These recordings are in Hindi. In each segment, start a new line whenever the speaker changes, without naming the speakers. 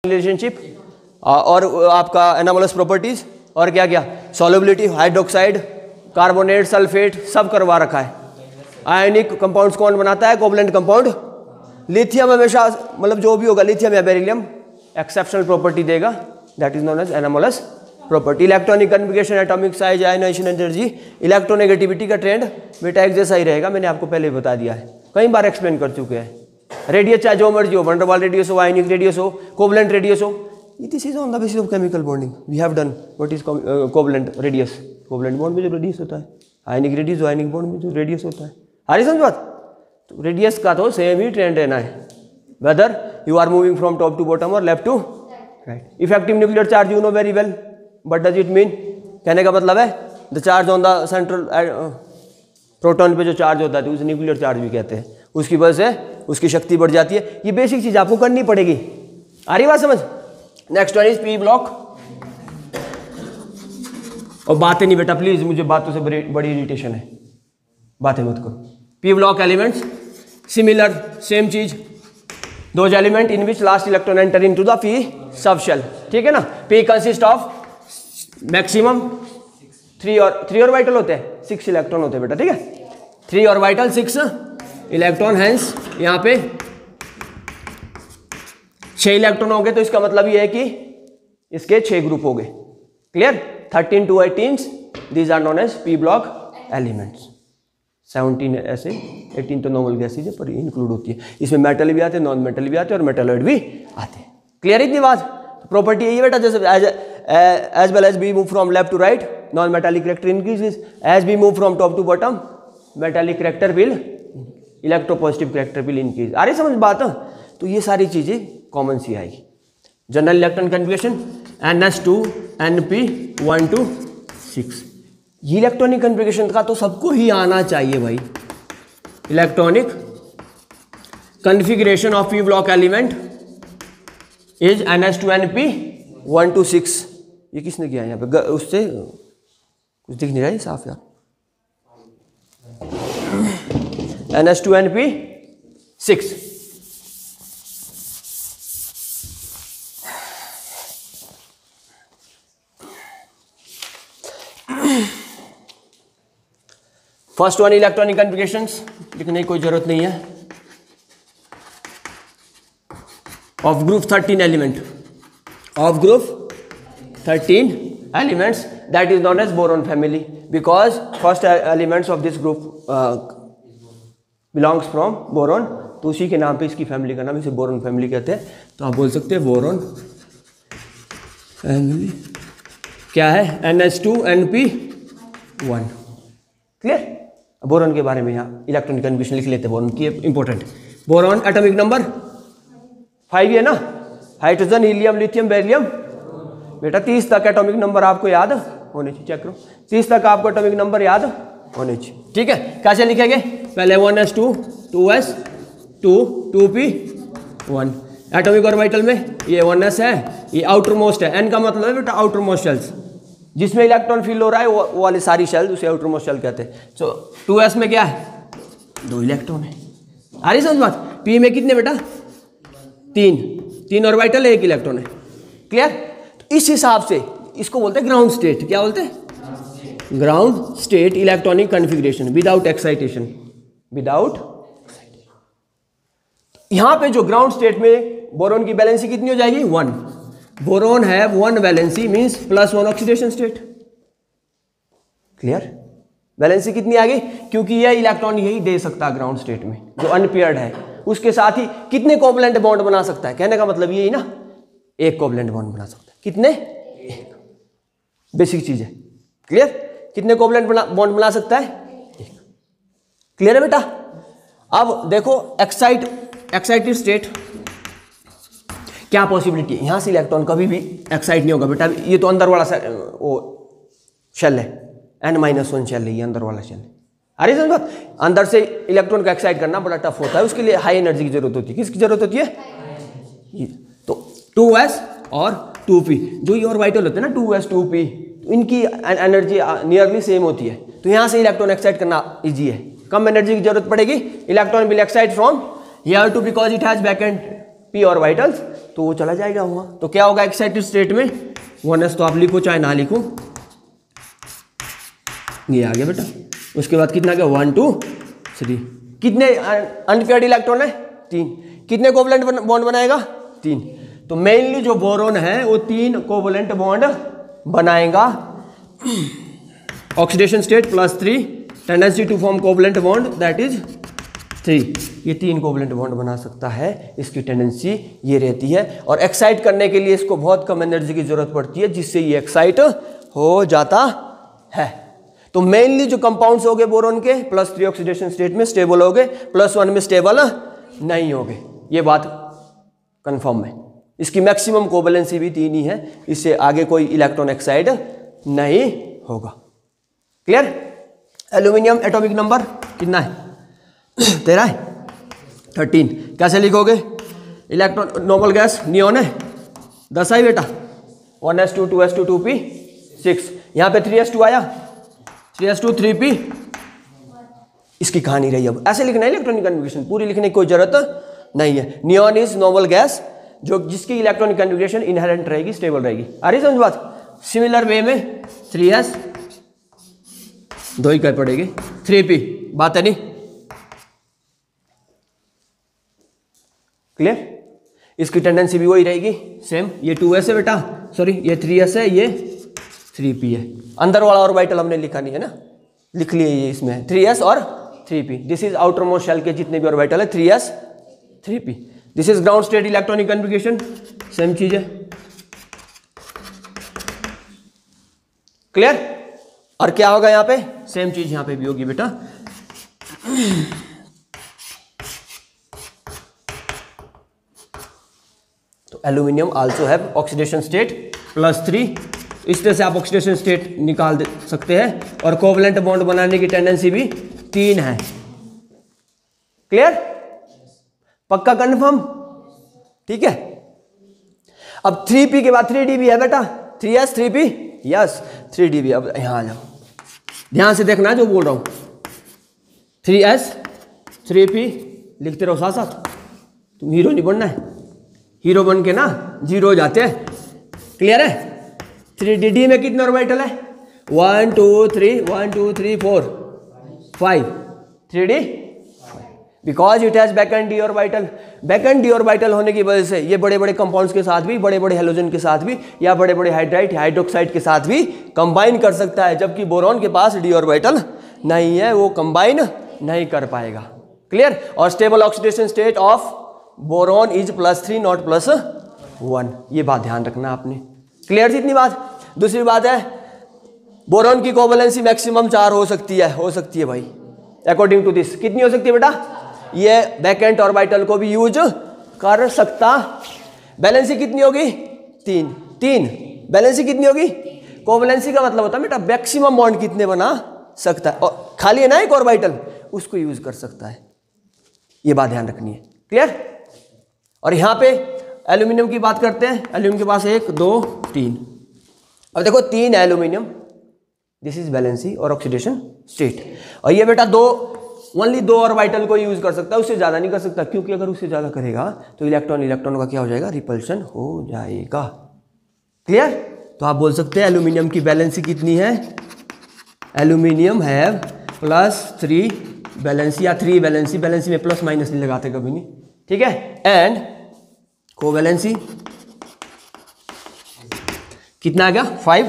रिलेशनशिप और आपका एनामोलस प्रॉपर्टीज और क्या क्या सॉल्युबिलिटी, हाइड्रोक्साइड, कार्बोनेट, सल्फेट सब करवा रखा है। आयनिक कंपाउंड्स कौन बनाता है? Covalent compound. लिथियम हमेशा मतलब जो भी होगा लिथियम या बेरिलियम एक्सेप्शनल प्रॉपर्टी देगा, that is known as anomalous property. Electronic configuration, atomic size, ionization energy, electronegativity का ट्रेंड बेटा एक जैसा ही रहेगा, मैंने आपको पहले बता दिया है, कई बार एक्सप्लेन कर चुके हैं। रेडियस चाहे जो मर्जी हो, वंडर वाल रेडियस हो, आयनिक रेडियस हो, कोवलेंट रेडियस हो, this is on the basis of chemical bonding we have done what is covalent radius. Covalent bond में जो रेडियस होता है, आयनिक रेडियस, आयनिक बॉन्ड में जो रेडियस होता है, आ रही समझ बात? तो रेडियस का तो सेम ही ट्रेंड रहना है, whether you are moving from top to bottom और left to right. Effective nuclear charge you know very well, but does it mean, कहने का मतलब है the charge on the central proton पे जो चार्ज होता है उसे न्यूक्लियर चार्ज भी कहते हैं, उसकी वजह से उसकी शक्ति बढ़ जाती है। ये बेसिक चीज आपको करनी पड़ेगी, आ रही बात समझ? Next one is P block. और बातें नहीं बेटा प्लीज, मुझे बातों से बड़ी इरिटेशन है, बातें मत करो। P block elements similar, same चीज, those element in which last electron enter into the p sub shell, ठीक है ना। पी कंसिस्ट ऑफ मैक्सिमम 3 और वाइटल होते हैं, 6 इलेक्ट्रॉन होते हैं बेटा, ठीक है, 3 और वाइटल 6 इलेक्ट्रॉन, हैंस यहाँ पे 6 इलेक्ट्रॉन हो गए, तो इसका मतलब ये है कि इसके 6 ग्रुप हो गए, clear. 13 to 18 these are known as P block elements. 17 ऐसे, 18 तो नॉर्मल गैसेज है पर इंक्लूड होती है, इसमें मेटल भी आते हैं, नॉन मेटल भी आते हैं और मेटलॉइड भी आते हैं, क्लियर इतनी बात? प्रॉपर्टी यही बेटा, जैसे as well as we move from left to right, non-metallic character increases. As we move from top to bottom, metallic character will, electropositive character will increase. आ रही समझ बात? तो ये सारी चीजें कॉमन सी आएगी। General electron configuration NS2 NP 1 to 6, ये इलेक्ट्रॉनिक कन्फिगरेशन का तो सबको ही आना चाहिए भाई। Electronic configuration of P block element is NS2 NP 1 to 6। ये किसने किया है यहाँ पे? उससे कुछ दिख नहीं रहा है साफ यार। NS2 NP 6, first one electronic configurations, लिखने की कोई जरूरत नहीं है। Of group 13 element, of group 13 elements, that is known as boron family, because first elements of this group belongs from boron, तो उसी के नाम पे इसकी फैमिली का नाम, इसे बोरॉन फैमिली कहते हैं। तो आप बोल सकते हैं बोरॉन फैमिली क्या है? NS2 NP 1, clear. बोरॉन के बारे में यहाँ इलेक्ट्रॉनिक कन्फिगरेशन लिख लेते हैं, बोरॉन की इंपॉर्टेंट। बोरॉन एटॉमिक नंबर 5 है ना, हाइड्रोजन, हीलियम, लिथियम, बेरिलियम, बेटा 30 तक एटॉमिक नंबर आपको याद होने चाहिए, चेक करो 30 तक आपको एटॉमिक नंबर याद होने चाहिए, ठीक है। कैसे लिखेंगे? पहले 1s2 2s 2 2p 1। Atomic orbital में ये 1s है, ये आउटर मोस्ट है, n का मतलब है बेटा आउटर मोस्ट शेल्स, जिसमें इलेक्ट्रॉन फील हो रहा है वो वाली सारी शेल उसे आउटर मोस्ट शेल कहते हैं। सो 2s में क्या है? 2 इलेक्ट्रॉन है, आ रही समझ बात? p में कितने बेटा? 3 ऑर्बिटल, 1 इलेक्ट्रॉन है, क्लियर। तो इस हिसाब से इसको बोलते हैं ग्राउंड स्टेट। क्या बोलते हैं? Ground state electronic configuration without excitation, without. यहां पे जो ग्राउंड स्टेट में बोरॉन की वैलेंसी कितनी हो जाएगी? 1। बोरॉन है 1 valency means +1 oxidation state, clear. Valency कितनी आ गई? क्योंकि यह इलेक्ट्रॉन यही दे सकता है ग्राउंड स्टेट में जो अनपेयर्ड है, उसके साथ ही कितने कोवलेंट बॉन्ड बना सकता है? कहने का मतलब यही ना, 1 कोवलेंट बॉन्ड बना सकता है। कितने? 1, बेसिक चीज है, क्लियर। कितने कोवलेंट बॉन्ड बना सकता है? 1, क्लियर है बेटा। अब देखो एक्साइटेड स्टेट, क्या पॉसिबिलिटी है? यहां से इलेक्ट्रॉन कभी भी एक्साइट नहीं होगा बेटा, ये तो अंदर वाला शेल है, N-1 शेल है, ये अंदर वाला शेल है। अरे समझ बात? अंदर से इलेक्ट्रॉन को एक्साइट करना बड़ा टफ होता है, उसके लिए हाई एनर्जी की जरूरत होती है। किसकी जरूरत होती है? तो 2s और 2p, जो ये ऑर्बिटल होते हैं ना 2s 2p, तो इनकी एनर्जी नियरली सेम होती है, तो यहां से इलेक्ट्रॉन एक्साइट करना इजी है, कम एनर्जी की जरूरत पड़ेगी। Electron will excite from here too because it has back end p orbitals, तो वो चला जाएगा वहाँ। तो क्या होगा एक्साइटेड स्टेट में 1s, तो आप लिखो चाहे ना लिखो, ये आ गया बेटा। उसके बाद कितना गया 1 2 3, कितने अनपेयर्ड इलेक्ट्रॉन है 3, कितने कोवलेंट बॉन्ड बनाएगा 3। तो मेनली जो बोरोन है वो 3 कोवलेंट बॉन्ड बनाएगा। Oxidation state +3, tendency to form covalent bond that is 3, ये 3 कोवलेंट बॉन्ड बना सकता है, इसकी टेंडेंसी ये रहती है। और एक्साइट करने के लिए इसको बहुत कम एनर्जी की जरूरत पड़ती है, जिससे ये एक्साइट हो जाता है। तो मेनली जो कंपाउंड्स हो गए बोरोन के +3 ऑक्सीडेशन स्टेट में स्टेबल हो गए, +1 में स्टेबल नहीं हो गए, ये बात कंफर्म है। इसकी मैक्सिमम कोवलेंसी भी 3 ही है, इससे आगे कोई इलेक्ट्रॉन एक्साइड नहीं होगा। क्लियर? एल्यूमिनियम एटॉमिक नंबर कितना है 13 है, 13। कैसे लिखोगे? इलेक्ट्रॉन नॉर्मल गैस नियॉन है 10 है बेटा, 1s2 2s2 2p 6, यहाँ पे 3s2 आया, 3s2 3p, इसकी कहानी रही। अब ऐसे लिखना है इलेक्ट्रॉनिक कन्फिगरेशन, पूरी लिखने की कोई जरूरत नहीं है। नियॉन इज नॉर्मल गैस, जो जिसकी इलेक्ट्रॉनिक कन्फिगरेशन इनहेरेंट रहेगी, स्टेबल रहेगी। आ रही समझ बात? सिमिलर वे में 3s, 2 ही कर पड़ेगी, 3p, बात है नहीं? क्लियर? इसकी टेंडेंसी भी वही रहेगी सेम। ये 2s है बेटा, सॉरी ये 3s है, ये 3p है। अंदर वाला ऑर्बिटल हमने लिखा नहीं है ना, लिख लिए ये इसमें 3s और 3p। This is outer most shell के जितने भी ऑर्बिटल है 3s 3p। This is ground state electronic configuration, same चीज है। क्लियर? और क्या होगा यहाँ पे? सेम चीज यहाँ पे भी होगी बेटा। तो aluminium also have oxidation state +3, इस तरह से आप ऑक्सीडेशन स्टेट निकाल दे सकते हैं। और कोवलेंट बॉन्ड बनाने की टेंडेंसी भी 3 है। क्लियर? पक्का कन्फर्म? ठीक है। अब 3p के बाद 3db है बेटा, 3s 3p, यस 3db। अब यहां आ जाओ, ध्यान से देखना जो बोल रहा हूं, 3s 3p लिखते रहो साथ साथ। तुम हीरो नहीं बनना है, हीरो बन के ना जीरो हो जाते हैं। क्लियर है? 3dd में कितने ऑर्बिटल है? 1 2 3 1 2 3 4 5, 3d, because it has back and D orbital. Back and D orbital होने की वजह से ये बड़े बड़े कंपाउंड्स के साथ भी, बड़े बड़े हेलोजन के साथ भी, या बड़े बड़े हाइड्राइड हाइड्रोक्साइड के साथ भी कंबाइन कर सकता है, जबकि बोरॉन के पास डी ऑर्बिटल नहीं है, वो कंबाइन नहीं कर पाएगा। क्लियर? और stable oxidation state of boron is +3 not +1, ये बात ध्यान रखना आपने। क्लियर थी इतनी बात? दूसरी बात है, बोरॉन की कोवलेंसी मैक्सिमम 4 हो सकती है भाई, अकॉर्डिंग टू दिस। कितनी हो सकती है बेटा? ये बैक एंड ऑर्बिटल को भी यूज कर सकता। बैलेंसी कितनी होगी? 3। बैलेंसी कितनी होगी? कोवलेंसी का मतलब होता है बेटा मैक्सिमम बॉन्ड कितने बना सकता है, और खाली है ना एक ऑर्बिटल, उसको यूज कर सकता है। ये बात ध्यान रखनी है। क्लियर? और यहां पे एल्यूमिनियम की बात करते हैं। एल्यूमिनियम के पास 1 2 3, अब देखो 3 एल्यूमिनियम, दिस इज बैलेंसी और ऑक्सीडेशन स्टेट। और ये बेटा ओनली 2 ऑर्बिटल को यूज कर सकता है, उससे ज्यादा नहीं कर सकता, क्योंकि अगर उससे ज्यादा करेगा तो इलेक्ट्रॉन का क्या हो जाएगा? रिपल्शन हो जाएगा। क्लियर? तो आप बोल सकते हैं एल्यूमिनियम की बैलेंसी कितनी है? एल्यूमिनियम हैव +3 बैलेंसी या 3 बैलेंसी, बैलेंसी में प्लस माइनस नहीं लगाते कभी नहीं, ठीक है। एंड कोवैलेंसी कितना आ गया? 5।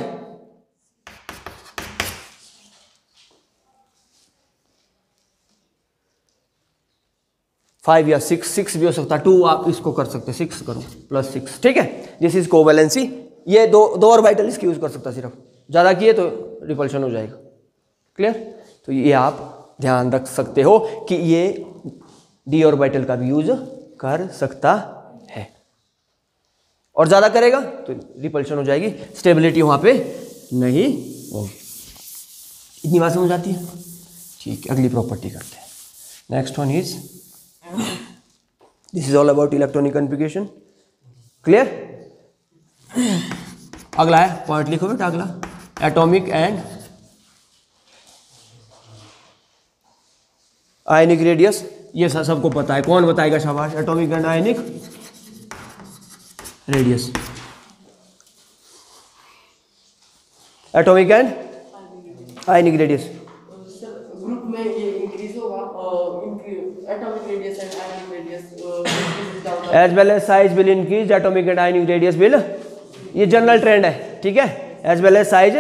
या 6 भी हो सकता है, 2 आप इसको कर सकते हैं, 6 करो +6, ठीक है। This is covalency. ये दो ऑर्बिटल इसकी यूज कर सकता है, सिर्फ ज़्यादा किए तो रिपल्शन हो जाएगा। क्लियर? तो ये आप ध्यान रख सकते हो कि ये डी ऑर्बिटल का भी यूज कर सकता है, और ज़्यादा करेगा तो रिपल्शन हो जाएगी, स्टेबिलिटी वहाँ पे नहीं होगी। इतनी बात समझ आती है? ठीक है, अगली प्रॉपर्टी करते हैं। Next one is, this is all about electronic configuration. Clear? अगला है, पॉइंट लिखो बेटा, अगला एटॉमिक एंड आयनिक रेडियस। ये सबको पता है, कौन बताएगा? शाबाश। Atomic and ionic radius, atomic and ionic radius.
Group में ये इंक्रीज होगा atomic radius and ionic radius
as well as size will increase, atomic and ionic radius will, ये जनरल ट्रेंड है, ठीक है। As well as size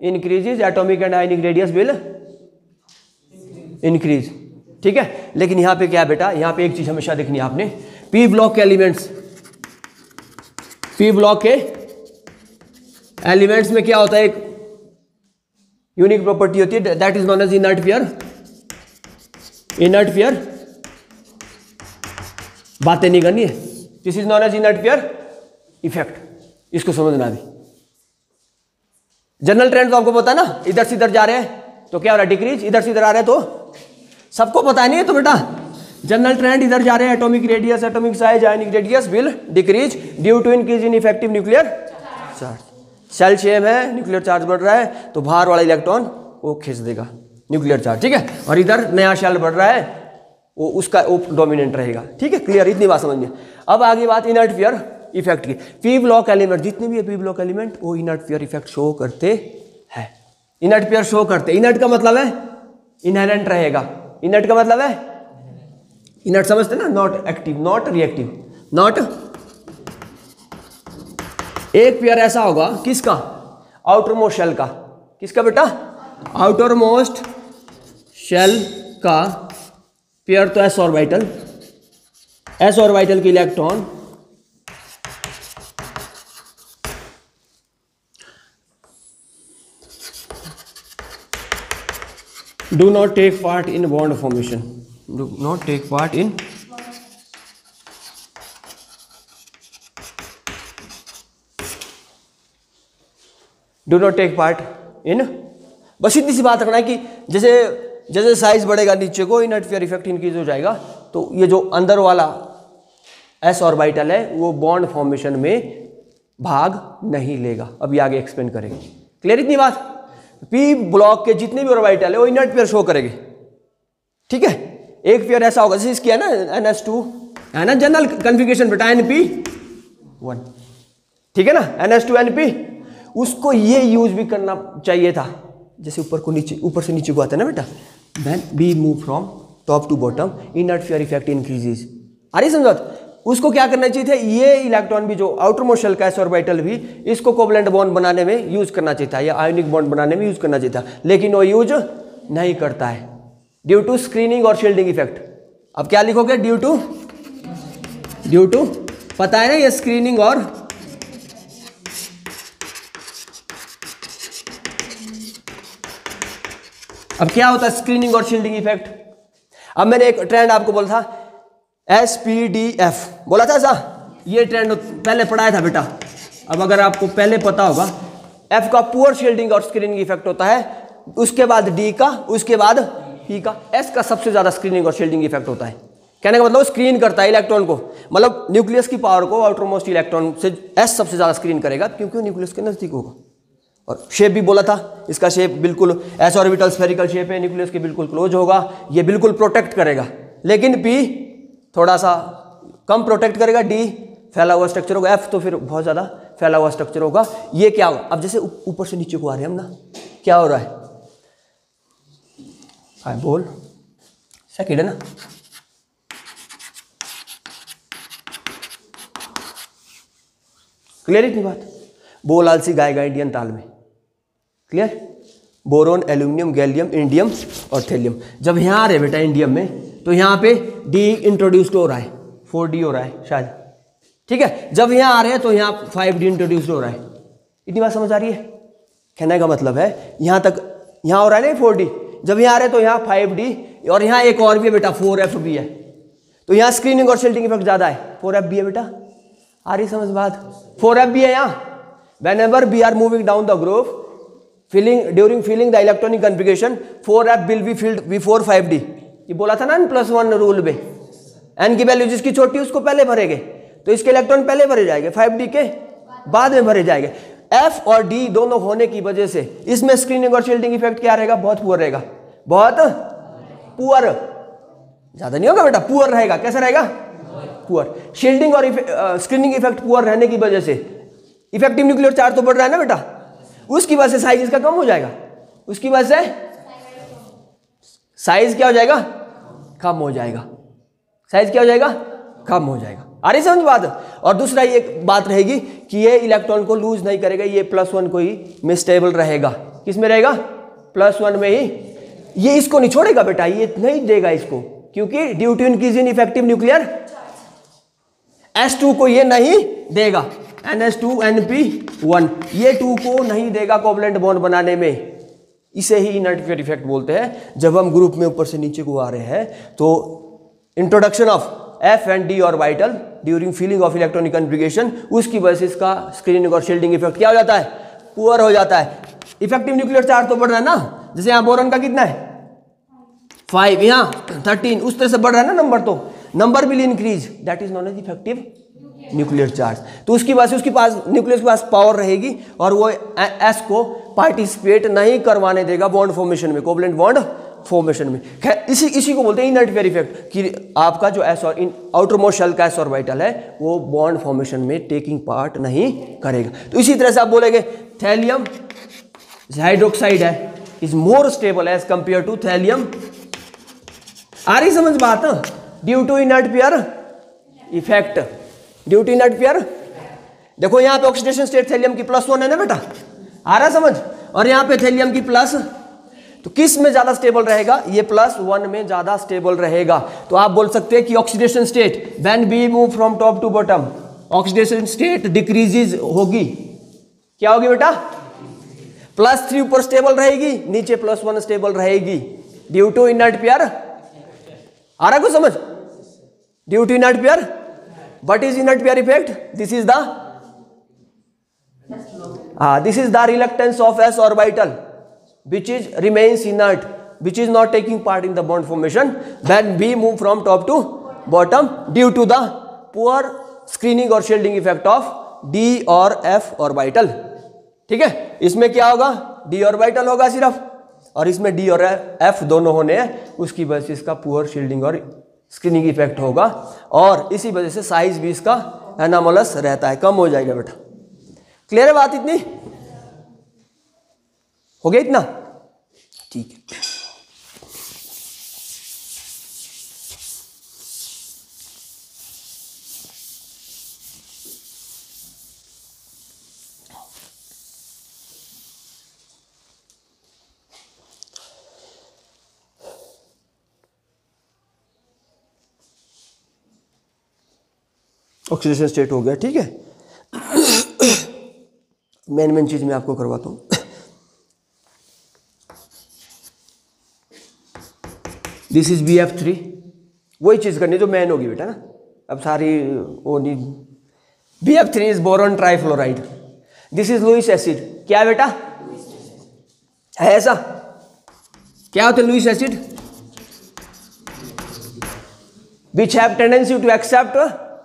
increases, atomic and ionic radius will increase, ठीक है। लेकिन यहाँ पे क्या है बेटा, यहाँ पे एक चीज हमेशा देखनी है आपने, पी ब्लॉक के एलिमेंट्स, पी ब्लॉक के एलिमेंट्स में क्या होता है, एक यूनिक प्रॉपर्टी होती है, that is known as inert pair. Inert pair बातें नहीं करनी है, this is known as inert pair effect, इसको समझना भी। जनरल ट्रेंड तो आपको पता है ना, इधर से इधर जा रहे हैं तो क्या हो रहा है, डिक्रीज, इधर से इधर आ रहे हैं तो सबको पता नहीं है तो बेटा, जनरल ट्रेंड इधर जा रहे हैं, atomic radius, atomic size, ionic radius will decrease due to increase in effective nuclear charge. Shell same है, न्यूक्लियर चार्ज बढ़ रहा है तो बाहर वाला इलेक्ट्रॉन वो खींच देगा न्यूक्लियर चार्ज, ठीक है। और इधर नया शेल बढ़ रहा है, वो उसका वो डोमिनेंट रहेगा, ठीक है। क्लियर, इतनी बात समझिए। अब आगे बात इनर्ट पेयर इफेक्ट की। पी ब्लॉक एलिमेंट जितने भी है पी ब्लॉक एलिमेंट वो इनर्ट पेयर इफेक्ट शो करते हैं, इनर्ट पेयर शो करते। इनर्ट का मतलब है इनहेरेंट रहेगा, इनर्ट का मतलब है इनर्ट समझते ना, not active, not reactive, not. एक पेयर ऐसा होगा किसका, आउटर मोस्ट शेल का, किसका बेटा, आउटर मोस्ट शेल का पेयर तो एस ऑर्बिटल, एस ऑर्बिटल की electron do not take part in bond formation, do not take part in do not take part in, बस इतनी सी बात रखना है कि जैसे जैसे साइज बढ़ेगा नीचे को इनर्ट पेयर इफेक्ट इंक्रीज हो जाएगा, तो ये जो अंदर वाला एस ऑर्बिटल है वो बॉन्ड फॉर्मेशन में भाग नहीं लेगा। अभी आगे एक्सप्लेन करेंगे, क्लियर इतनी बात। पी ब्लॉक के जितने भी ऑर्बिटल है वो इनर्ट पेयर शो करेंगे, ठीक है। एक पेयर ऐसा होगा जैसे इसकी है ना NS2 है ना, जनरल कन्फिगरेशन बेटा NP1, ठीक है ना, NS2 NP, उसको ये यूज भी करना चाहिए था, जैसे ऊपर को नीचे, ऊपर से नीचे को आता है ना बेटा, when we move from top to bottom inert pair effect increases, आ रही समझ। उसको क्या करना चाहिए था, ये इलेक्ट्रॉन भी जो आउटर मोस्ट शेल का एस ऑर्बिटल भी इसको कोवलेंट बॉन्ड बनाने में यूज करना चाहिए था, या आयोनिक बॉन्ड बनाने में यूज करना चाहिए था, लेकिन वो यूज नहीं करता है ड्यू टू स्क्रीनिंग और शील्डिंग इफेक्ट। अब क्या लिखोगे, ड्यू टू पता है ना ये स्क्रीनिंग और अब क्या होता है स्क्रीनिंग और शील्डिंग इफेक्ट। अब मैंने एक ट्रेंड आपको बोला था SPDF, बोला था ऐसा, ये ट्रेंड पहले पढ़ाया था बेटा। अब अगर आपको पहले पता होगा, F का पुअर शील्डिंग और स्क्रीनिंग इफेक्ट होता है, उसके बाद D का, उसके बाद P का, S का सबसे ज्यादा स्क्रीनिंग और शील्डिंग इफेक्ट होता है। कहने का मतलब स्क्रीन करता है इलेक्ट्रॉन को, मतलब न्यूक्लियस की पावर को आउटर मोस्ट इलेक्ट्रॉन से S सबसे ज्यादा स्क्रीन करेगा क्योंकि न्यूक्लियस के नजदीक होगा। और शेप भी बोला था, इसका शेप बिल्कुल एस ऑर्बिटल स्फेरिकल शेप है, न्यूक्लियस के बिल्कुल क्लोज होगा, ये बिल्कुल प्रोटेक्ट करेगा। लेकिन P थोड़ा सा कम प्रोटेक्ट करेगा, D फैला हुआ स्ट्रक्चर होगा, F तो फिर बहुत ज़्यादा फैला हुआ स्ट्रक्चर होगा। ये क्या होगा, अब जैसे ऊपर से नीचे को आ रहे हैं हम ना, क्या हो रहा है, हाँ बोल, सेकंड है ना, क्लियर इतनी बात। बोल आलसी गाएगा इंडियन ताल में, clear. Boron, aluminium, gallium, indium और थेलियम। जब यहाँ आ रहे बेटा इंडियम में, तो यहाँ पे D इंट्रोड्यूस्ड हो रहा है, 4D हो रहा है शायद, ठीक है। जब यहाँ आ रहे हैं तो यहाँ 5D इंट्रोड्यूस्ड हो रहा है। इतनी बात समझ आ रही है, कहने का मतलब है यहाँ तक, यहाँ हो रहा है ना 4D, जब यहाँ आ रहे हैं तो यहाँ 5D, और यहाँ एक और भी है बेटा 4F भी है, तो यहाँ स्क्रीनिंग और शील्डिंग इफेक्ट ज्यादा है, 4F भी है बेटा, आ रही समझ बात, 4F भी है यहाँ। whenever we are moving down the groove, during filling the electronic configuration, 4F will be filled before 5D। ये बोला था ना N+1 रूल में, N की वैल्यू जिसकी छोटी उसको पहले भरेंगे, तो इसके इलेक्ट्रॉन पहले भरे जाएंगे, 5D के बाद में भरे जाएंगे। F और D दोनों होने की वजह से इसमें स्क्रीनिंग और शील्डिंग इफेक्ट क्या रहेगा, बहुत पुअर रहेगा, बहुत पुअर, ज्यादा नहीं होगा बेटा, पुअर रहेगा। कैसा रहेगा, पुअर। शील्डिंग और स्क्रीनिंग इफेक्ट पुअर रहने की वजह से इफेक्टिव न्यूक्लियर चार्ज तो बढ़ रहा है ना बेटा, उसकी वजह से साइज इसका कम हो जाएगा, उसकी वजह से साइज क्या हो जाएगा, कम हो जाएगा, साइज क्या हो जाएगा, कम हो जाएगा। आ रही समझ बात। और दूसरा ये बात रहेगी कि ये इलेक्ट्रॉन को लूज नहीं करेगा, ये +1 को ही में स्टेबल रहेगा। किस में रहेगा, +1 में ही, ये इसको नहीं छोड़ेगा बेटा, ये नहीं देगा इसको, क्योंकि due to increase in effective nuclear S2 को ये नहीं देगा, NH2NP1 ये 2 को नहीं देगा कोवलेंट बॉन्ड बनाने में। इसे ही इनर्ट फेयर इफेक्ट बोलते हैं। जब हम ग्रुप में ऊपर से नीचे को आ रहे हैं तो introduction of F and D orbital during feeling of electronic configuration, उसकी वजह से इसका स्क्रीनिंग और शील्डिंग इफेक्ट क्या हो जाता है, पुअर हो जाता है। इफेक्टिव न्यूक्लियर चार्ज तो बढ़ रहा है ना, जैसे यहाँ बोरॉन का कितना है 5, यहाँ 13, उस तरह से बढ़ रहा है ना नंबर, तो number will increase, that is known as effective nuclear charge. तो उसकी वजह से उसके पास न्यूक्लियस के पास पावर रहेगी और वो S को पार्टिसिपेट नहीं करवाने देगा बॉन्ड फॉर्मेशन में, कोवलेंट बॉन्ड फॉर्मेशन में। इसी को बोलते हैं इनर्ट फेयर इफेक्ट, कि आपका जो S और आउटर मोस्ट शेल का S ऑर्बिटल है वो बॉन्ड फॉर्मेशन में टेकिंग पार्ट नहीं करेगा। तो इसी तरह से आप बोलेंगे थैलियम हाइड्रोक्साइड है is more stable as compare to thallium. आ रही समझ बात, due to inert pair effect, due to inert pair. देखो यहाँ पे ऑक्सीडेशन स्टेट थैलियम की +1 है ना बेटा, आ रहा समझ, और यहाँ पे थैलियम की प्लस, तो किस में ज्यादा स्टेबल रहेगा, ये +1 में ज्यादा स्टेबल रहेगा। तो आप बोल सकते हैं कि oxidation state when we move from top to bottom, oxidation state decreases होगी, क्या होगी बेटा, +3 ऊपर स्टेबल रहेगी, नीचे +1 स्टेबल रहेगी, ड्यू टू इनर्ट पेयर। आ रहा कुछ समझ, due to inert pair. What is inert pair effect? This is the reluctance of S orbital, which is remains inert, which is not taking part in the bond formation when we move from top to bottom due to the poor screening or shielding effect of D और F orbital। ठीक है, इसमें क्या होगा, D orbital होगा सिर्फ, और इसमें D और F दोनों होने हैं, उसकी वजह से इसका पुअर शील्डिंग और स्क्रीनिंग इफेक्ट होगा, और इसी वजह से साइज भी इसका एनामोलस रहता है, कम हो जाएगा बेटा। क्लियर है बात, इतनी हो गया, इतना ठीक है। ऑक्सीडेशन स्टेट हो गया, ठीक है। मेन चीज मैं आपको करवाता हूँ। दिस इज BF3, वही चीज करनी जो मेन होगी बेटा ना, अब सारी वो नहीं। BF3 is boron trifluoride, this is Lewis acid, क्या बेटा है ऐसा, क्या होता है Lewis acid, which have tendency to accept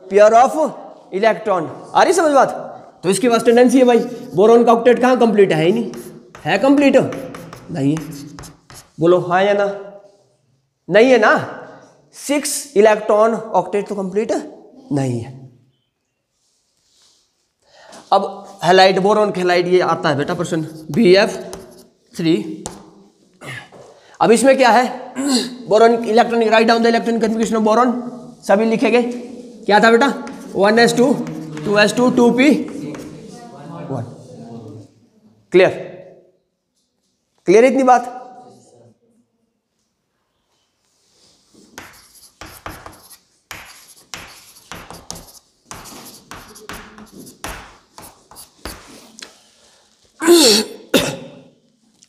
pair of electron. आ रही समझ बात, तो इसके पास टेंडेंसी है भाई, बोरॉन का ऑक्टेट कहाँ कंप्लीट है ही नहीं, है कंप्लीट नहीं है, बोलो हाँ या ना, नहीं है ना, 6 इलेक्ट्रॉन ऑक्टेट तो कंप्लीट नहीं है। अब हैलाइड, बोरॉन के हैलाइड ये आता है बेटा प्रश्न BF3। अब इसमें क्या है, boron electronic, write down the electronic configuration of boron, सभी लिखेंगे, क्या था बेटा 1s2 2s2 2p1। Clear, clear इतनी बात।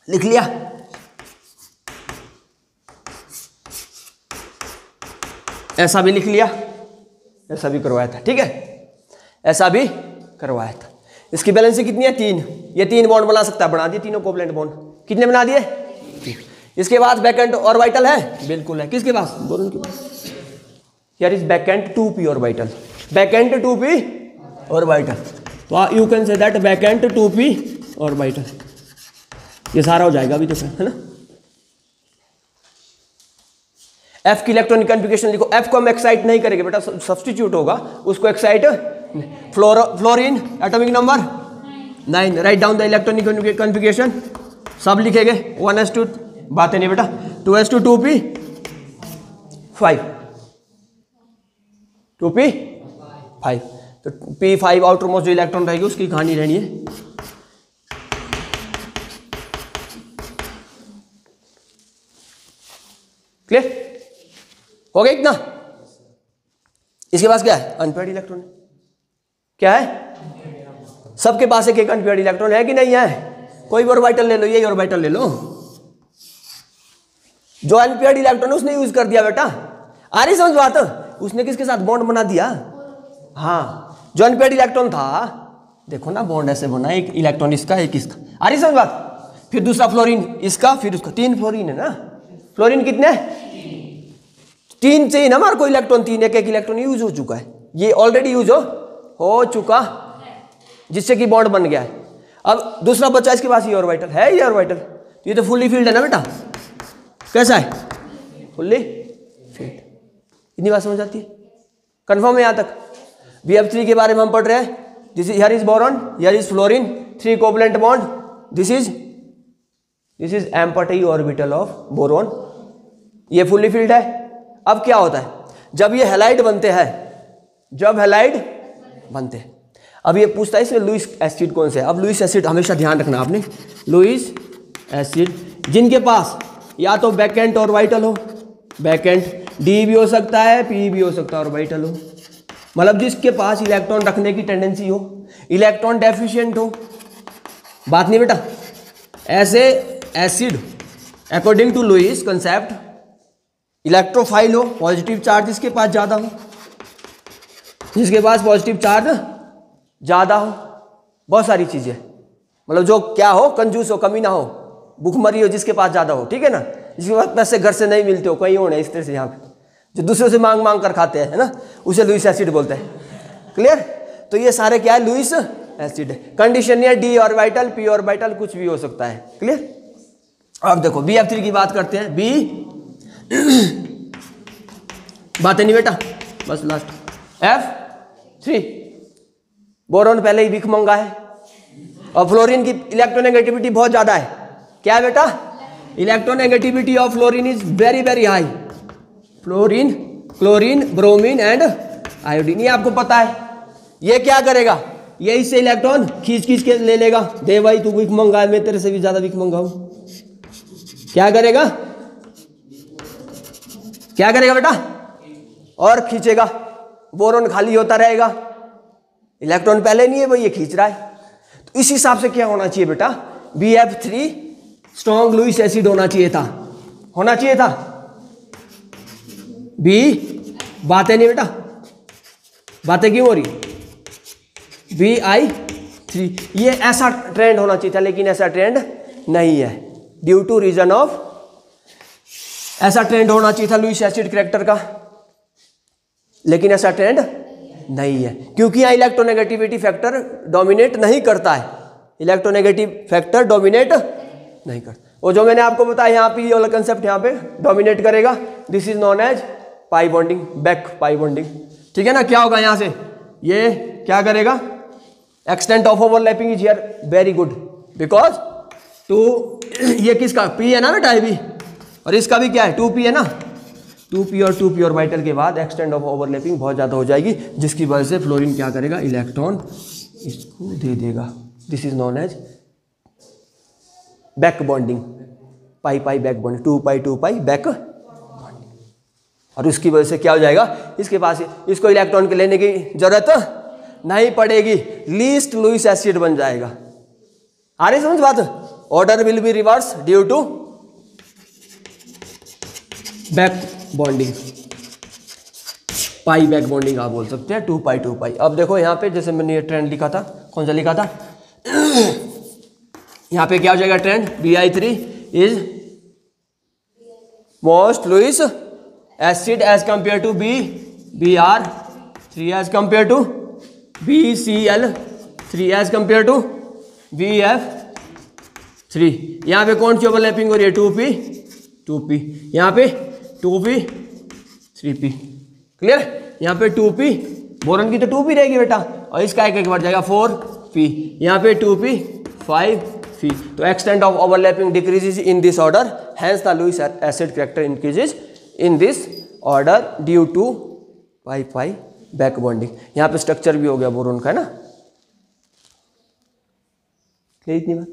लिख लिया, ऐसा भी लिख लिया, ऐसा भी करवाया था, ठीक है, ऐसा भी करवाया था। इसकी बैलेंसी कितनी है 3, ये 3 बॉन्ड बना सकता है, बना दिए तीनों कोवलेंट बॉन्ड, कितने बना दिए। इसके बाद बैकेंट ऑर्बिटल है, बिल्कुल है, किसके पास, बोरॉन के पास। Here is vacant 2p orbital, vacant 2p orbital, तो you can say that vacant 2p orbital. ये सारा हो जाएगा अभी तो, है ना। F की इलेक्ट्रॉनिक कॉन्फ़िगरेशन लिखो। F को हम एक्साइट नहीं करेंगे बेटा, सब्स्टिट्यूट होगा, उसको excite fluorine atomic number 9। Write down the electronic configuration, सब लिखेंगे 1s2, बातें नहीं बेटा, 2s2 2p5 2p5। तो p5 आउटर मोस्ट जो इलेक्ट्रॉन रहेगी उसकी कहानी रहनी है। क्लियर हो गया इतना? इसके पास क्या है? Unpaired electron. क्या है? सबके पास एक अनपेयर्ड इलेक्ट्रॉन है कि नहीं है? कोई भी ऑर्बिटल ले लो, यही ऑर्बिटल ले लो, जो अनपेयर्ड इलेक्ट्रॉन उसने यूज कर दिया बेटा। आ रही समझ बात? उसने किसके साथ बॉन्ड बना दिया? हाँ, जो अनपेयर्ड इलेक्ट्रॉन था, देखो ना बॉन्ड ऐसे बना, एक इलेक्ट्रॉन इसका एक इसका। आ रही समझ बात? फिर दूसरा फ्लोरीन इसका, फिर उसका, 3 फ्लोरीन है ना। फ्लोरीन कितने? 3 चाहिए ना हमारे को इलेक्ट्रॉन, 3 एक इलेक्ट्रॉन यूज हो चुका है, ये ऑलरेडी यूज हो चुका, जिससे कि बॉन्ड बन गया है। अब दूसरा बच्चा इसके पास ये ऑर्बिटल है, ये ऑर्बिटल, तो ये तो फुल्ली फील्ड है ना बेटा। कैसा है? Fully field. इतनी बात समझ आती है? कंफर्म है यहाँ तक? BF3 के बारे में हम पढ़ रहे हैं। This is, here is boron, here is fluorine, 3 covalent bond, this is empty orbital of boron, ये फुल्ली फील्ड है। अब क्या होता है जब ये हैलाइड बनते हैं, जब हैलाइड बनते हैं, अब ये पूछता है इसमें लुईस एसिड कौन से है। अब लुईस एसिड हमेशा ध्यान रखना आपने, लुईस एसिड जिनके पास या तो बैकेंट ऑर्बिटल हो, बैकेंट डी भी हो सकता है, पी भी हो सकता है, ऑर्बिटल हो, मतलब जिसके पास इलेक्ट्रॉन रखने की टेंडेंसी हो, इलेक्ट्रॉन डेफिशिएंट हो। बात नहीं बेटा, ऐसे acid according to Lewis concept electrophile हो, पॉजिटिव चार्ज जिसके पास ज्यादा हो, जिसके पास पॉजिटिव चार्ज ज्यादा हो, बहुत सारी चीजें, मतलब जो क्या हो, कंजूस हो, कमी ना हो, भूखमरी हो, जिसके पास ज्यादा हो, ठीक है ना, जिसके पास पैसे घर से नहीं मिलते हो, कहीं होने इस तरह से, यहाँ पे जो दूसरों से मांग मांग कर खाते हैं, है ना, उसे लुईस एसिड बोलते हैं। क्लियर? तो ये सारे क्या है? लुईस एसिड है। कंडीशन ये डी ऑर्बिटल, पी ऑर्बिटल, कुछ भी हो सकता है। क्लियर? अब देखो BF3 की बात करते हैं। बी बात है नहीं बेटा, बस लास्ट F3। बोरॉन पहले ही भिखमंगा है और फ्लोरीन की इलेक्ट्रोनेगेटिविटी बहुत ज्यादा है। क्या है बेटा? Electronegativity of fluorine is very very high. Fluorine, chlorine, bromine and iodine, ये आपको पता है। ये क्या करेगा? ये इससे इलेक्ट्रॉन खींच खींच के ले लेगा। दे भाई तू भिखमंगा है, मैं तेरे से भी ज्यादा भिखमंगा हूं। क्या करेगा? क्या करेगा बेटा? और खींचेगा, बोरॉन खाली होता रहेगा, इलेक्ट्रॉन पहले नहीं है भाई, ये खींच रहा है। तो इस हिसाब से क्या होना चाहिए बेटा? BF3 स्ट्रॉन्ग लुईस एसिड होना चाहिए था, होना चाहिए था। बी बातें नहीं बेटा, बातें क्यों हो रही? BI3 ये ऐसा ट्रेंड होना चाहिए था, लेकिन ऐसा ट्रेंड नहीं है ड्यू टू रीजन ऑफ, ऐसा ट्रेंड होना चाहिए था लुईस एसिड कैरेक्टर का, लेकिन ऐसा ट्रेंड नहीं है, क्योंकि यहाँ इलेक्ट्रोनेगेटिविटी फैक्टर डोमिनेट नहीं करता है। इलेक्ट्रोनेगेटिव फैक्टर डोमिनेट नहीं करता। वो जो मैंने आपको बताया यहाँ पे, ये वाला कंसेप्ट यहाँ पे डोमिनेट करेगा। This is known as pi bonding, back pi bonding, ठीक है ना। क्या होगा यहाँ से? ये क्या करेगा? Extent of overlapping is here very good, because two, ये किसका P है ना बेटा, भी, और इसका भी क्या है 2P है ना, 2P और 2P ऑर्बिटल के बाद एक्सटेंट ऑफ ओवरलैपिंग बहुत ज़्यादा हो जाएगी, जिसकी वजह से फ्लोरीन क्या करेगा? इलेक्ट्रॉन इसको दे देगा। This is known as back bonding, pi pi back bonding, 2 pi back bonding, और उसकी वजह से क्या हो जाएगा? इसके पास इसको इलेक्ट्रॉन के लेने की जरूरत नहीं पड़ेगी, लीस्ट लुईस एसिड बन जाएगा। आ रही समझ बात? Order will be reverse due to back bonding, pi back bonding आप बोल सकते हैं, 2 पाई। अब देखो यहाँ पे, जैसे मैंने ये ट्रेंड लिखा था, कौन सा लिखा था? यहाँ पे क्या हो जाएगा trend? BI3 is most Lewis acid as compare to BR3 as compare to BCl3 as compare to BF3। यहाँ पे कौन सी ओवरलैपिंग हो रही है? 2P, यहाँ पे 2P, 3p। क्लियर? यहाँ पे 2p, बोरॉन की तो 2p रहेगी बेटा, और इसका एक बढ़ जाएगा 4p, यहाँ पे 2p 5p। तो extent of overlapping decreases in this order, hence the Lewis acid character increases in this order due to pi back bonding. यहाँ पे स्ट्रक्चर भी हो गया बोरोन का, है ना? इतनी बात।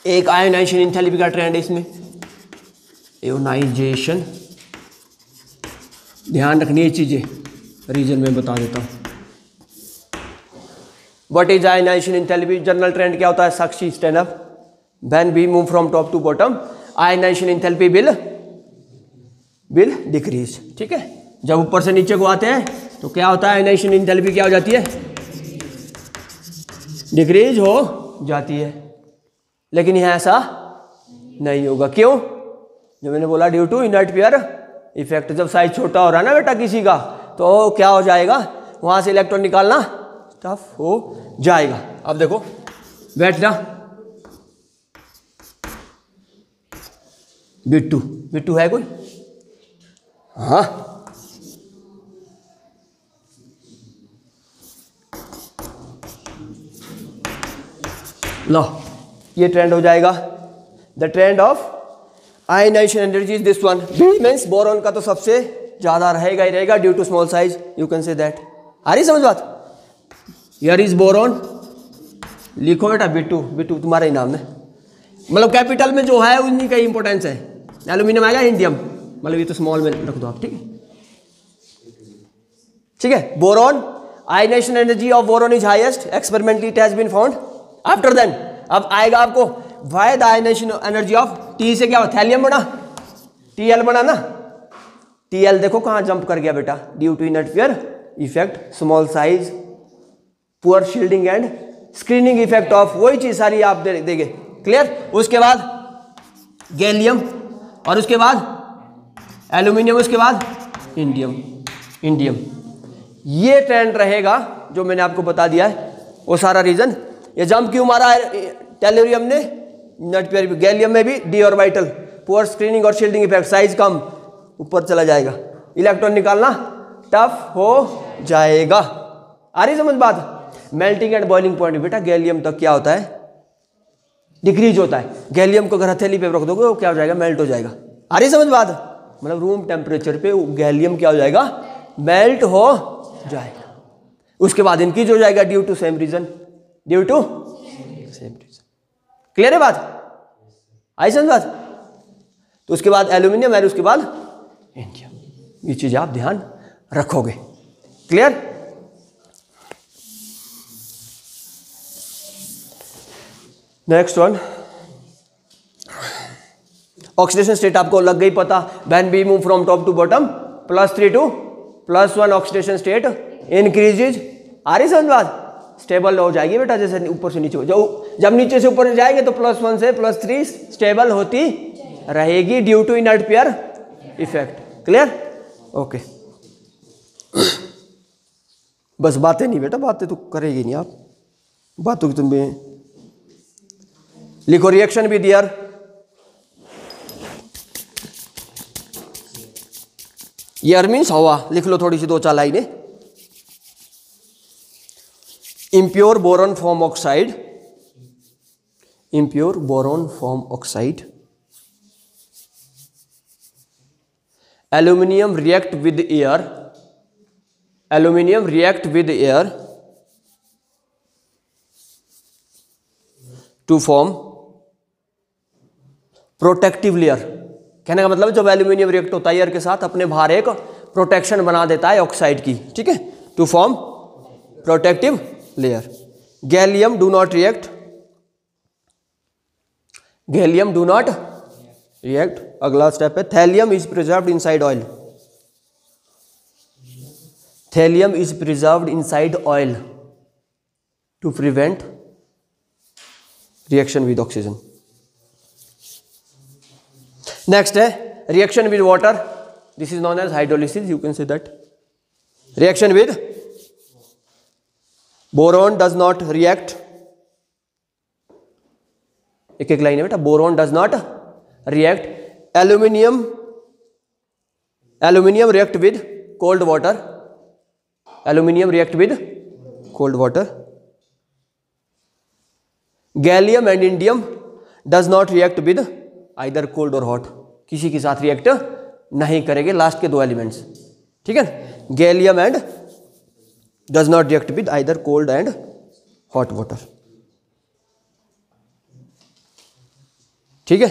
एक आयोनाइजेशन एंथैल्पी का ट्रेंड है इसमें, आयोनाइजेशन। ध्यान रखनी ये चीजें, रीजन में बता देता हूं। What is ionization enthalpy? General trend क्या होता है? Sakshi stand up. When we move from top to bottom, ionization enthalpy will decrease. ठीक है, जब ऊपर से नीचे को आते हैं तो क्या होता है? आयोनाइजेशन एंथैल्पी क्या हो जाती है? डिक्रीज हो जाती है। लेकिन यह ऐसा नहीं होगा। क्यों? जो मैंने बोला, due to inert pair effect. जब साइज छोटा हो रहा है ना बेटा किसी का, तो क्या हो जाएगा? वहां से इलेक्ट्रॉन निकालना टफ हो जाएगा। अब देखो, बैठना। बिट्टू, बिट्टू है कोई? हाँ, लो, ये ट्रेंड हो जाएगा। The trend of ionization energy is this one. Means boron का तो सबसे ज्यादा रहेगा ही रहेगा due to small size, you can say that. आ रही समझ बात? हियर इज बोरॉन, लिखो बेटा बिट्टू, बिट्टू तुम्हारा ही नाम है, मतलब कैपिटल में जो है उन्हीं का इंपॉर्टेंस है। एल्यूमिनियम आएगा इंडियम, मतलब ये तो स्मॉल में रख दो आप। ठीक है, ठीक है। Boron, ionization energy of boron is highest experimentally, it has been found. After then अब आएगा आपको why the ionization energy of T से क्या हुआ? थैलियम बना, टीएल बना ना। टीएल देखो कहां जंप कर गया बेटा, due to inert pair effect, small size, poor shielding and screening effect of, वही चीज सारी आप देंगे। क्लियर? उसके बाद गैलियम, और उसके बाद एल्यूमिनियम, उसके बाद इंडियम। इंडियम ये ट्रेंड रहेगा जो मैंने आपको बता दिया है, वो सारा रीजन। ये जंप क्यों मारा है टेलुरियम ने? नट पेयर भी, गैलियम में भी डी ऑर्बिटल, पुअर स्क्रीनिंग और शील्डिंग इफेक्ट, साइज कम, ऊपर चला जाएगा, इलेक्ट्रॉन निकालना टफ हो जाएगा। आ रही समझ बात? मेल्टिंग एंड बॉइलिंग पॉइंट बेटा गैलियम तक क्या होता है? डिक्रीज होता है। गैलियम को अगर हथेली पे रख दोगे वो क्या हो जाएगा? मेल्ट हो जाएगा। आ रही समझ बात? मतलब रूम टेम्परेचर पे गैलियम क्या हो जाएगा? मेल्ट हो जाएगा। उसके बाद इंक्रीज हो जाएगा due to same reason, due to same reason. Clear है बात? आई समझ बात? तो उसके बाद एल्यूमिनियम है, उसके बाद इंडियम। ये चीज आप ध्यान रखोगे। Clear? Next one, oxidation state आपको लग गई पता। When we move from top to bottom, +3 to +1 oxidation state increases. आ रही समझ बात? स्टेबल हो जाएगी बेटा, जैसे ऊपर से नीचे, जब नीचे से ऊपर जाएंगे तो +1 से +3 स्टेबल होती रहेगी due to inert pair effect. Clear? Okay. बस बातें नहीं बेटा, बातें तो करेगी नहीं आप, बातों की तुम भी लिखो। रिएक्शन भी दियर, एयर मीन्स हवा, लिख लो थोड़ी सी 2-4 लाइनें। impure boron form oxide, impure boron form oxide, aluminium react with air, aluminium react with air to form protective layer। कहने का मतलब जब एल्यूमिनियम रिएक्ट होता है एयर के साथ, अपने बाहर एक प्रोटेक्शन बना देता है ऑक्साइड की। ठीक है, to form protective layer. Gallium do not react, gallium do not react. अगला स्टेप है thallium is preserved inside oil. Thallium is preserved inside oil to prevent reaction with oxygen. Next है reaction with water, this is known as hydrolysis, you can say that. Reaction with boron does not react, एक एक लाइन है बेटा, boron does not react, aluminium react with cold water, aluminium react with cold water. Gallium and indium does not react with either cold और हॉट, किसी के साथ रिएक्ट नहीं करेंगे, लास्ट के दो एलिमेंट्स, ठीक है। Gallium and does not react with either cold and hot water, ठीक है।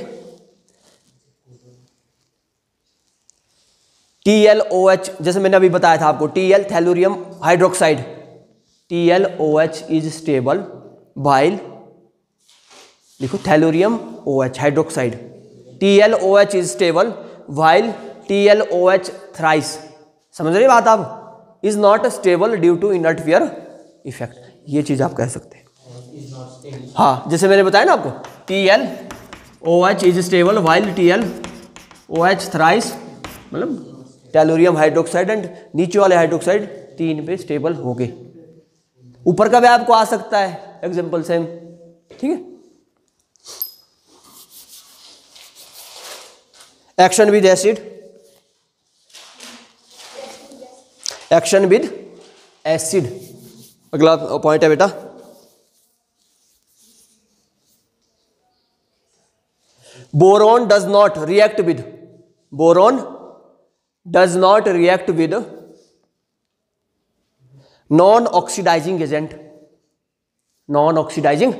TLOH जैसे मैंने अभी बताया था आपको, TL thallium hydroxide, TLOH is stable while, देखो thallium OH hydroxide, TLOH is stable while TLOH thrice, समझ रहे बात आप, is not stable due to inert effect, ये चीज आप कह सकते हैं। हाँ जैसे मैंने बताया ना आपको, TLOH is stable while TLOH thrice, मतलब टेलुरियम हाइड्रोक्साइड एंड नीचे वाले हाइड्रोक्साइड 3 पे स्टेबल हो गए। ऊपर का भी आपको आ सकता है एग्जांपल सेम, ठीक है। Action with acid, action with acid, अगला पॉइंट है बेटा। Boron does not react with, boron does not react with non oxidizing agent, non oxidizing,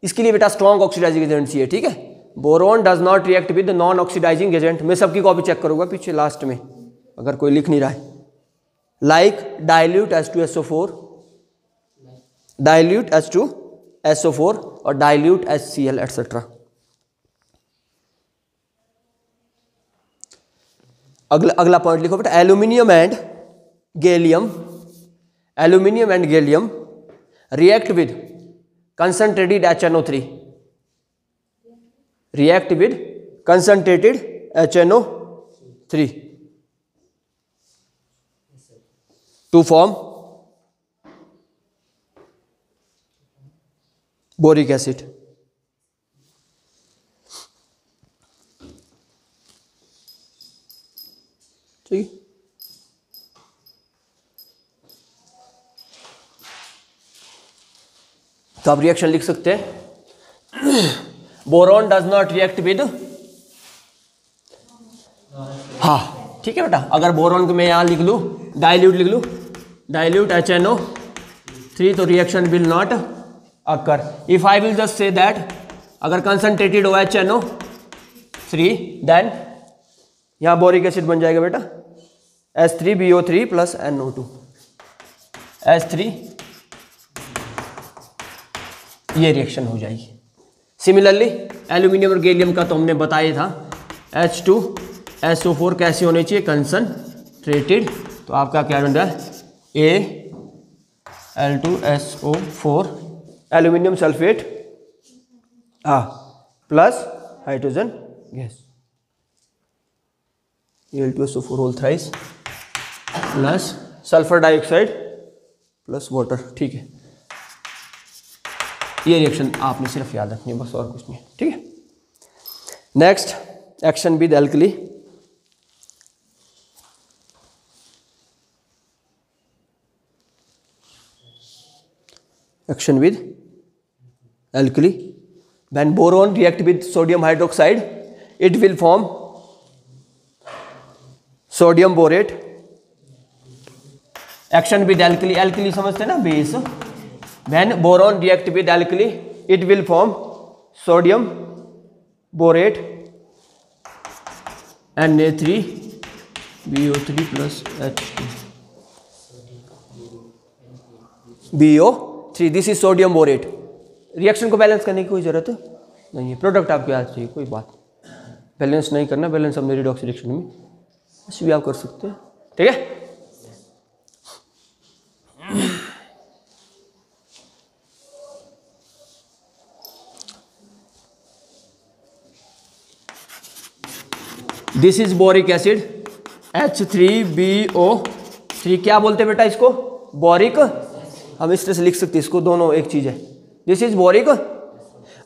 इसके लिए बेटा स्ट्रॉन्ग ऑक्सीडाइजिंग एजेंट चाहिए, ठीक है। Boron does not react with non oxidizing agent, मैं सबकी कॉपी चेक करूंगा पीछे लास्ट में अगर कोई लिख नहीं रहा है। Like dilute H2SO4, dilute H2SO4 और डाइल्यूट HCl एटसेट्रा। अगला पॉइंट लिखो बेटा, aluminium and gallium, aluminium and gallium react with concentrated HNO3, react with concentrated HNO3 to form boric acid. ठीक, तो आप रिएक्शन लिख सकते हैं। Boron does not react with, हाँ ठीक है बेटा, अगर बोरॉन को मैं यहां लिख लूं, डाइल्यूट लिख लूं, डाइल्यूट HNO3, तो reaction will not occur. If I will just say that अगर कंसंट्रेटेड हो HNO3 देन यहां बोरिक एसिड बन जाएगा बेटा H3BO3 प्लस NO2, H3, ये रिएक्शन हो जाएगी। सिमिलरली एल्यूमिनियम और गैलियम का तो हमने बताया था, H2SO4 कैसे होने चाहिए, कंसंट्रेटेड, तो आपका क्या बन रहा है Al2SO4 aluminium sulphate plus hydrogen gas, Al2SO4 whole thrice plus sulphur dioxide plus water, ठीक है। ये रिएक्शन आपने सिर्फ याद रखनी है, बस और कुछ नहीं, ठीक है। Next action with alkali, action with alkali, when boron react with sodium hydroxide it will form sodium borate. Action with alkali, alkali समझते हैं ना, base, when boron react with alkali it will form sodium borate Na3BO3 plus H2BO3, this is sodium borate. Reaction को बैलेंस करने की कोई जरूरत नहीं है, प्रोडक्ट आपके हाथ चाहिए, कोई बात बैलेंस नहीं करना, बैलेंस अपने रिडॉक्स रिएक्शन में कुछ भी आप कर सकते हैं, ठीक है। This is boric acid H3BO3, क्या बोलते हैं बेटा इसको? बोरिक। हम इस तरह से लिख सकते हैं इसको, दोनों एक चीज है। This is boric.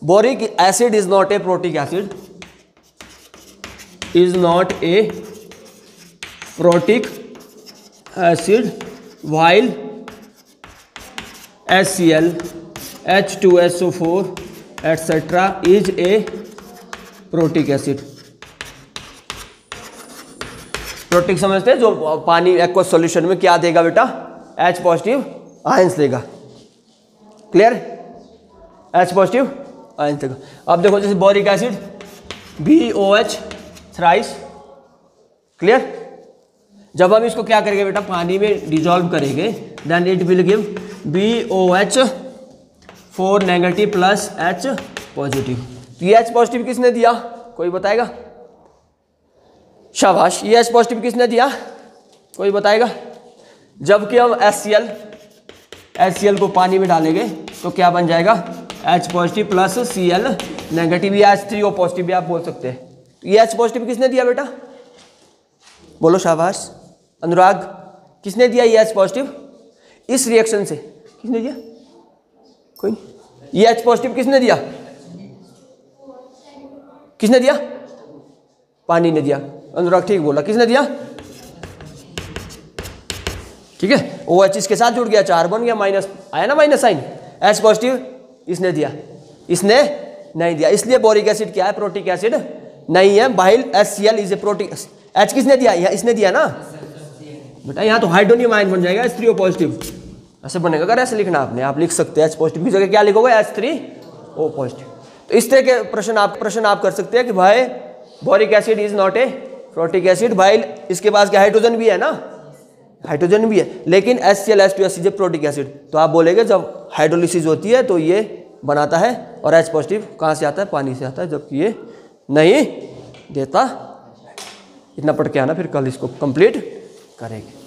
Boric acid is not a protic acid, is not a protic acid while HCl, H2SO4 etc. is a protic acid. Protic समझते हैं, जो पानी एक्वस सॉल्यूशन में क्या देगा बेटा? H पॉजिटिव आयंस देगा। क्लियर? H पॉजिटिव आयंस देगा। अब देखो जैसे boric acid BOH thrice. Clear? जब हम इसको क्या करेंगे बेटा? पानी में डिजॉल्व करेंगे, then it will give BOH4 negative plus H positive. तो ये H पॉजिटिव किसने दिया? कोई बताएगा? शाबाश। ये H पॉजिटिव किसने दिया? कोई बताएगा? जबकि हम HCl को पानी में डालेंगे तो क्या बन जाएगा? H positive plus Cl negative, या H3O पॉजिटिव भी आप बोल सकते हैं। तो ये H पॉजिटिव किसने दिया बेटा? बोलो शाबाश। अनुराग, किसने दिया ये H पॉजिटिव? इस रिएक्शन से किसने दिया? कोई नहीं। ये H पॉजिटिव किसने दिया? किसने दिया? पानी ने दिया। अनुराग ठीक बोला, किसने दिया? ठीक है, OH इसके साथ जुड़ गया, 4 बन गया, माइनस आया ना, माइनस साइन। H पॉजिटिव इसने दिया, इसने नहीं दिया, इसलिए बोरिक एसिड क्या है? प्रोटिक एसिड नहीं है। Bile HCl is a protic. H किसने दिया? इसने दिया ना बेटा। यहाँ तो हाइड्रोनियम आयन बन जाएगा H3O पॉजिटिव, ऐसे बनेगा। अगर ऐसे लिखना आपने, आप लिख सकते हैं H पॉजिटिव की जगह क्या लिखोगे? H3O positive. तो इस तरह के प्रश्न आप कर सकते हैं कि भाई boric acid is not a protic acid, भाई इसके पास क्या हाइड्रोजन भी है ना, हाइड्रोजन भी है, लेकिन HCl H2SC प्रोटिक एसिड। तो आप बोलेंगे जब हाइड्रोलिसिस होती है तो ये बनाता है, और H पॉजिटिव कहाँ से आता है? पानी से आता है, जबकि ये नहीं देता। इतना पढ़ के आना, फिर कल इसको कंप्लीट करेंगे।